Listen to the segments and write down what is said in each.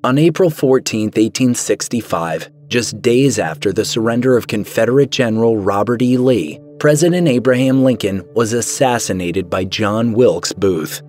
On April 14, 1865, just days after the surrender of Confederate General Robert E. Lee, President Abraham Lincoln was assassinated by John Wilkes Booth.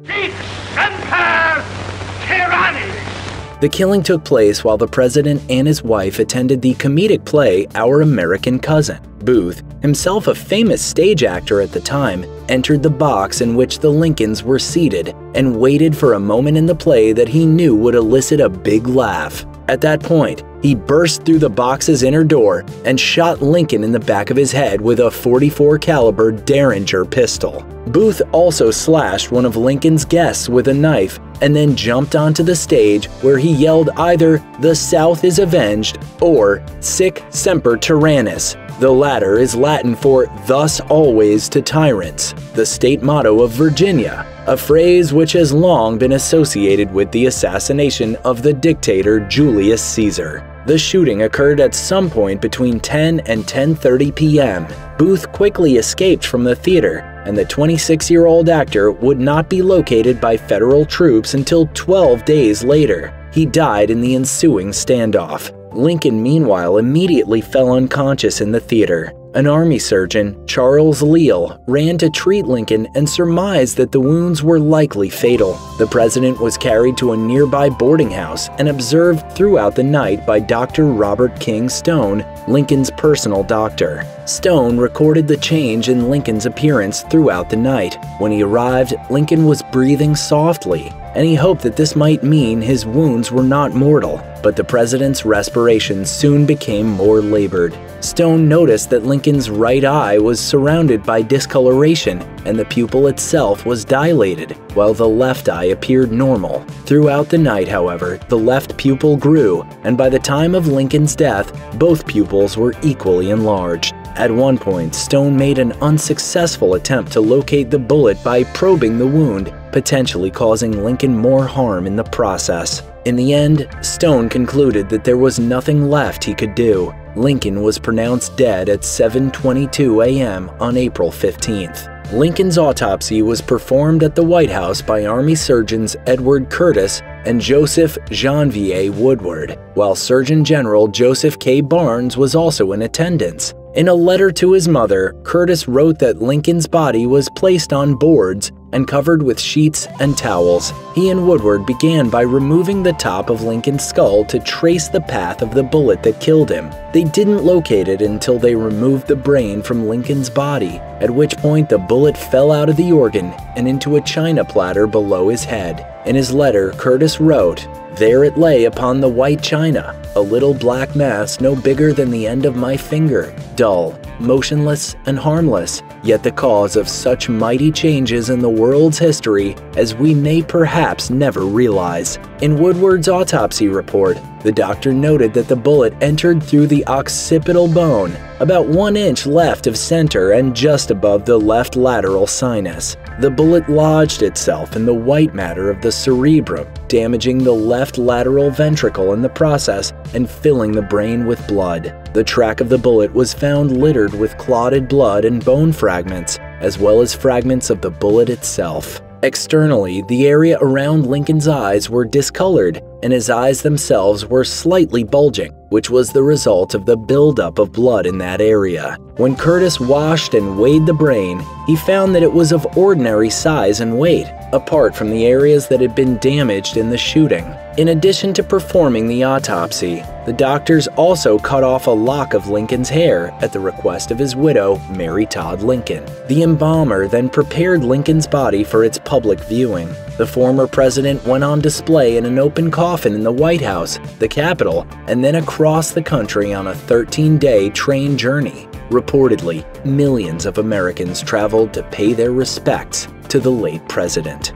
The killing took place while the president and his wife attended the comedic play Our American Cousin. Booth, himself a famous stage actor at the time, entered the box in which the Lincolns were seated and waited for a moment in the play that he knew would elicit a big laugh. At that point, he burst through the box's inner door and shot Lincoln in the back of his head with a .44 caliber Derringer pistol. Booth also slashed one of Lincoln's guests with a knife and then jumped onto the stage where he yelled either "The South is avenged" or "Sic semper tyrannis." The latter is Latin for "thus always to tyrants," the state motto of Virginia, a phrase which has long been associated with the assassination of the dictator Julius Caesar. The shooting occurred at some point between 10 and 10:30 p.m. Booth quickly escaped from the theater, and the 26-year-old actor would not be located by federal troops until 12 days later. He died in the ensuing standoff. Lincoln, meanwhile, immediately fell unconscious in the theater. An army surgeon, Charles Leal, ran to treat Lincoln and surmised that the wounds were likely fatal. The president was carried to a nearby boarding house and observed throughout the night by Dr. Robert King Stone, Lincoln's personal doctor. Stone recorded the change in Lincoln's appearance throughout the night. When he arrived, Lincoln was breathing softly, and he hoped that this might mean his wounds were not mortal. But the president's respiration soon became more labored. Stone noticed that Lincoln's right eye was surrounded by discoloration and the pupil itself was dilated, while the left eye appeared normal. Throughout the night, however, the left pupil grew, and by the time of Lincoln's death, both pupils were equally enlarged. At one point, Stone made an unsuccessful attempt to locate the bullet by probing the wound, potentially causing Lincoln more harm in the process. In the end, Stone concluded that there was nothing left he could do. Lincoln was pronounced dead at 7:22 a.m. on April 15th. Lincoln's autopsy was performed at the White House by Army surgeons Edward Curtis and Joseph Janvier Woodward, while Surgeon General Joseph K. Barnes was also in attendance. In a letter to his mother, Curtis wrote that Lincoln's body was placed on boards and covered with sheets and towels. He and Woodward began by removing the top of Lincoln's skull to trace the path of the bullet that killed him. They didn't locate it until they removed the brain from Lincoln's body, at which point the bullet fell out of the organ and into a china platter below his head. In his letter, Curtis wrote, "There it lay upon the white china, a little black mass no bigger than the end of my finger, dull, motionless, and harmless, yet the cause of such mighty changes in the world's history as we may perhaps never realize." In Woodward's autopsy report, the doctor noted that the bullet entered through the occipital bone, about 1 inch left of center and just above the left lateral sinus. The bullet lodged itself in the white matter of the cerebrum, damaging the left lateral ventricle in the process and filling the brain with blood. The track of the bullet was found littered with clotted blood and bone fragments, as well as fragments of the bullet itself. Externally, the area around Lincoln's eyes were discolored, and his eyes themselves were slightly bulging, which was the result of the buildup of blood in that area. When Curtis washed and weighed the brain, he found that it was of ordinary size and weight, apart from the areas that had been damaged in the shooting. In addition to performing the autopsy, the doctors also cut off a lock of Lincoln's hair at the request of his widow, Mary Todd Lincoln. The embalmer then prepared Lincoln's body for its public viewing. The former president went on display in an open coffin in the White House, the Capitol, and then across the country on a 13-day train journey. Reportedly, millions of Americans traveled to pay their respects to the late president.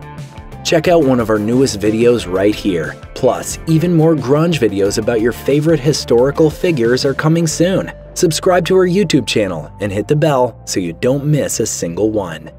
Check out one of our newest videos right here. Plus, even more grunge videos about your favorite historical figures are coming soon. Subscribe to our YouTube channel and hit the bell so you don't miss a single one.